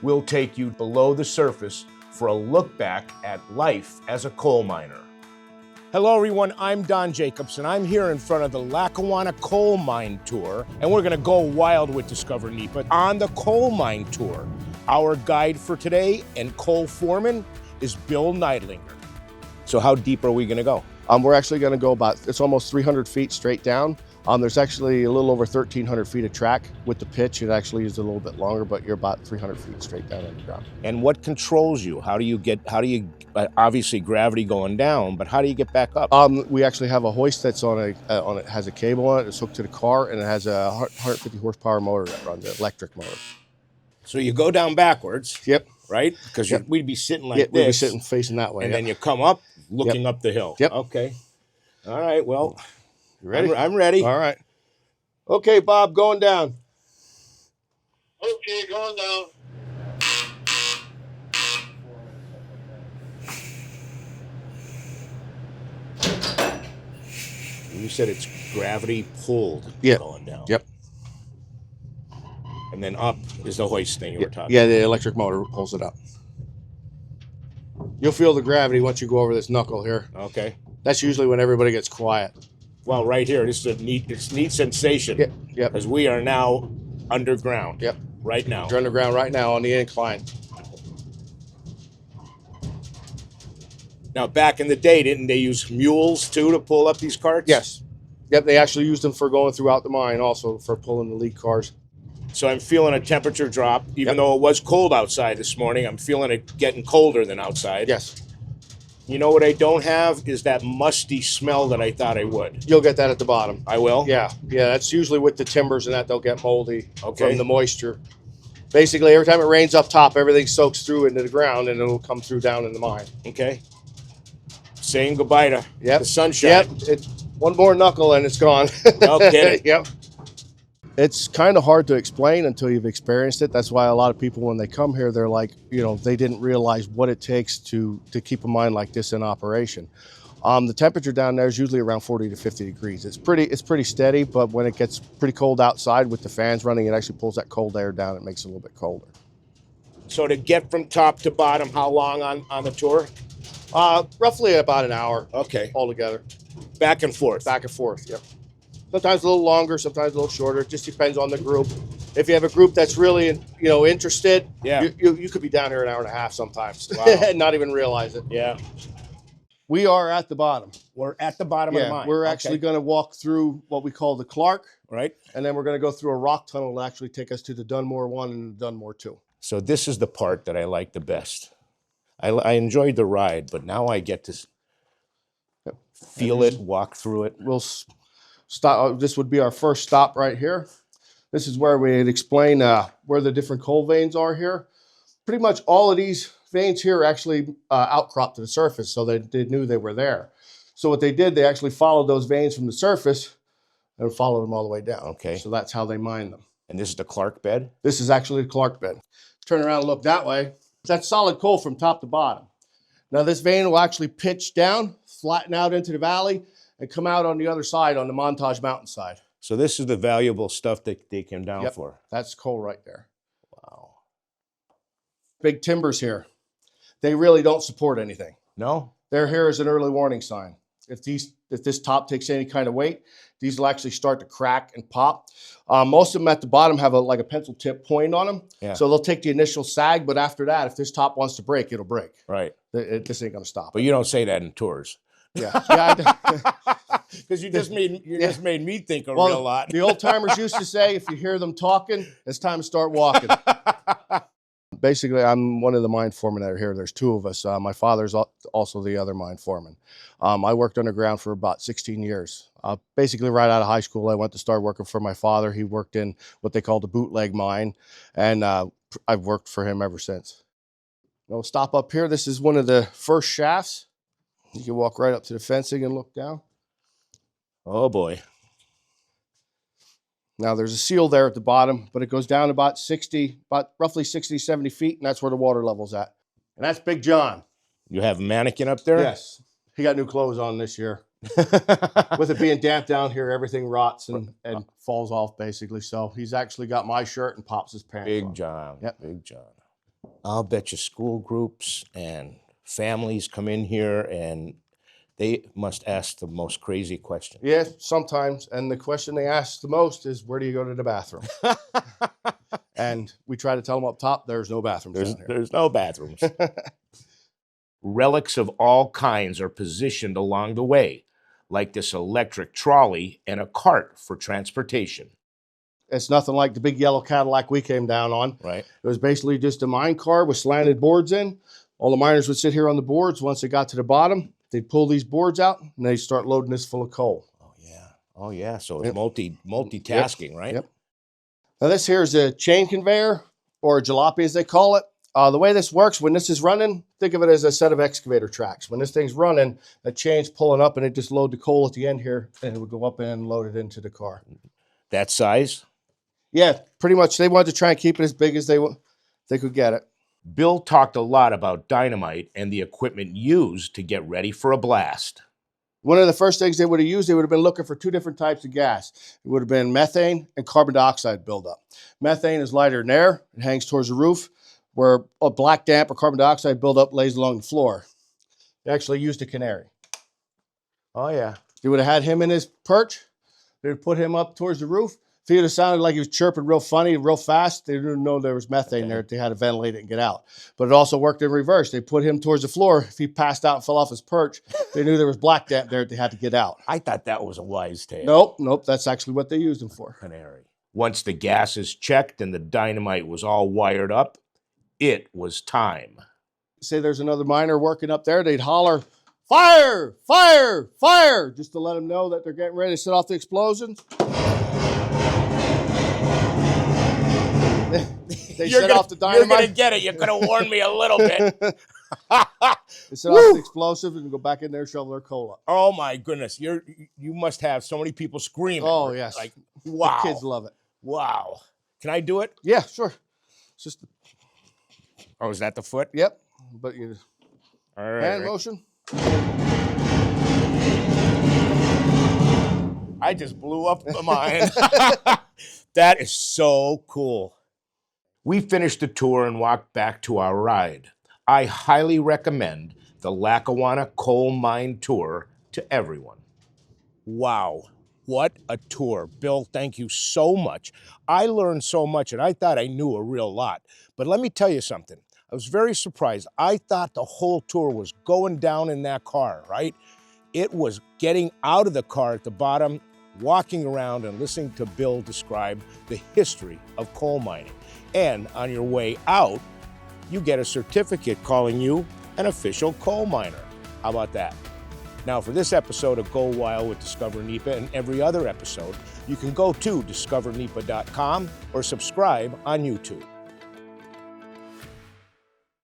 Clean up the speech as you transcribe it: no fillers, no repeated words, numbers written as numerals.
We'll take you below the surface for a look back at life as a coal miner. Hello everyone, I'm Don Jacobs, and I'm here in front of the Lackawanna Coal Mine Tour, and we're gonna go wild with Discover NEPA on the Coal Mine Tour. Our guide for today and coal foreman is Bill Neidlinger. So how deep are we gonna go? We're actually gonna go it's almost 300 feet straight down. There's actually a little over 1,300 feet of track. With the pitch, it actually is a little bit longer, but you're about 300 feet straight down underground. And what controls you? How do you obviously gravity going down, but how do you get back up? We actually have a hoist that's it has a cable on it. It's hooked to the car, and it has a 150 horsepower motor that runs, an electric motor. So you go down backwards. Yep. Right? Because we'd be sitting like this. We'd be sitting facing that way. And then you come up, looking up the hill. Yep. Okay. All right, well. You ready? I'm ready. All right. Okay, Bob, going down. Okay, going down. You said it's gravity pulled going down. Yep. And then up is the hoist thing you were talking about. Yeah, the electric motor pulls it up. You'll feel the gravity once you go over this knuckle here. Okay. That's usually when everybody gets quiet. Well, right here, this is a neat sensation. Yep. Because we are now underground. Yep. Right now. We're underground right now on the incline. Now, back in the day, didn't they use mules too to pull up these carts? Yes. Yep, they actually used them for going throughout the mine, also for pulling the lead cars. So I'm feeling a temperature drop. Even though it was cold outside this morning, I'm feeling it getting colder than outside. Yes. You know what I don't have is that musty smell that I thought I would. You'll get that at the bottom. I will? Yeah. Yeah, that's usually with the timbers and that they'll get moldy from the moisture. Basically, every time it rains up top, everything soaks through into the ground and it'll come through down in the mine. Okay. Saying goodbye to the sunshine. Yep. One more knuckle and it's gone. No kidding. Yep. It's kind of hard to explain until you've experienced it. That's why a lot of people, when they come here, they're like, they didn't realize what it takes to keep a mine like this in operation. The temperature down there is usually around 40 to 50 degrees. It's pretty steady, but when it gets pretty cold outside with the fans running, it actually pulls that cold air down. It makes it a little bit colder. So to get from top to bottom, how long on the tour? Roughly about an hour. Okay. Altogether. Back and forth. Back and forth, yep. Sometimes a little longer, sometimes a little shorter. It just depends on the group. If you have a group that's really, interested, you could be down here an hour and a half sometimes. Wow. And not even realize it. Yeah. We are at the bottom. We're at the bottom of the mine. We're actually going to walk through what we call the 𝗚𝗏. Right. And then we're going to go through a rock tunnel to actually take us to the Dunmore 1 and the Dunmore 2. So this is the part that I like the best. I enjoyed the ride, but now I get to feel it, walk through it. We'll stop. This would be our first stop right here. This is where we'd explain where the different coal veins are here. Pretty much all of these veins here actually outcrop to the surface, so they knew they were there. So what they did, they actually followed those veins from the surface and followed them all the way down. Okay. So that's how they mined them. And this is the 𝗚𝗏 bed? This is actually the 𝗚𝗏 bed. Turn around and look that way. That's solid coal from top to bottom. Now this vein will actually pitch down, flatten out into the valley, and come out on the other side on the Montage Mountainside. So this is the valuable stuff that they came down for. That's coal right there. Wow. Big timbers here. They really don't support anything. No? They're here as an early warning sign. If this top takes any kind of weight, these will actually start to crack and pop. Most of them at the bottom have like a pencil tip point on them. Yeah. So they'll take the initial sag, but after that, if this top wants to break, it'll break. Right. This ain't gonna stop. But you don't say that in tours. Yeah. Because you just made me think a real lot. The old timers used to say, if you hear them talking, it's time to start walking. Basically, I'm one of the mine foremen that are here. There's two of us. My father's also the other mine foreman. I worked underground for about 16 years. Basically, right out of high school, I went to start working for my father. He worked in what they called a bootleg mine, and I've worked for him ever since. We'll stop up here. This is one of the first shafts. You can walk right up to the fencing and look down. Oh, boy. Now there's a seal there at the bottom, but it goes down about roughly 60, 70 feet, and that's where the water level's at. And that's Big John. You have a mannequin up there? Yes. He got new clothes on this year. With it being damp down here, everything rots and falls off basically. So he's actually got my shirt and Pops' pants Big on. John. Yep. Big John. I'll bet you school groups and families come in here and they must ask the most crazy questions. Yeah, sometimes. And the question they ask the most is, where do you go to the bathroom? And we try to tell them up top, there's no bathrooms down here. There's no bathrooms. Relics of all kinds are positioned along the way, like this electric trolley and a cart for transportation. It's nothing like the big yellow Cadillac we came down on. Right. It was basically just a mine car with slanted boards in. All the miners would sit here on the boards. Once they got to the bottom, they'd pull these boards out and they'd start loading this full of coal. Oh, yeah. Oh, yeah. So it's Yep. multitasking, right? Yep. Now this here is a chain conveyor, or a jalopy as they call it. The way this works, when this is running, think of it as a set of excavator tracks. When this thing's running, the chain's pulling up and it just load the coal at the end here and it would go up and load it into the car. That size? Yeah, pretty much. They wanted to try and keep it as big as they could get it. Bill talked a lot about dynamite and the equipment used to get ready for a blast. One of the first things they would have used, they would have been looking for two different types of gas. It would have been methane and carbon dioxide buildup. Methane is lighter than air. It hangs towards the roof, where a black damp or carbon dioxide buildup lays along the floor. They actually used a canary. Oh, yeah. They would have had him in his perch. They would put him up towards the roof. If he would have sounded like he was chirping real funny, real fast, they didn't know there was methane there. They had to ventilate it and get out. But it also worked in reverse. They put him towards the floor. If he passed out and fell off his perch, they knew there was black damp there. They had to get out. I thought that was a wise tale. Nope. That's actually what they used him for. Canary. Once the gas is checked and the dynamite was all wired up, it was time. Say there's another miner working up there, they'd holler, "Fire! Fire! Fire!" just to let them know that they're getting ready to set off the explosions. They set off the dynamite. You're going to get it. You could have warned me a little bit. They set off the explosive and go back in there and shovel their coal up. Oh, my goodness. You must have so many people screaming. Oh, yes. Like, wow. The kids love it. Wow. Can I do it? Yeah, sure. It's just, Oh, is that the foot? yep. But you All right. hand motion. I just blew up the mine. That is so cool. We finished the tour and walked back to our ride. I highly recommend the Lackawanna Coal Mine Tour to everyone. Wow, what a tour. Bill, thank you so much. I learned so much and I thought I knew a real lot. But let me tell you something. I was very surprised. I thought the whole tour was going down in that car, right? It was getting out of the car at the bottom, walking around and listening to Bill describe the history of coal mining. And on your way out, you get a certificate calling you an official coal miner. How about that? Now, for this episode of Go Wild with Discover NEPA and every other episode, you can go to discovernepa.com or subscribe on YouTube.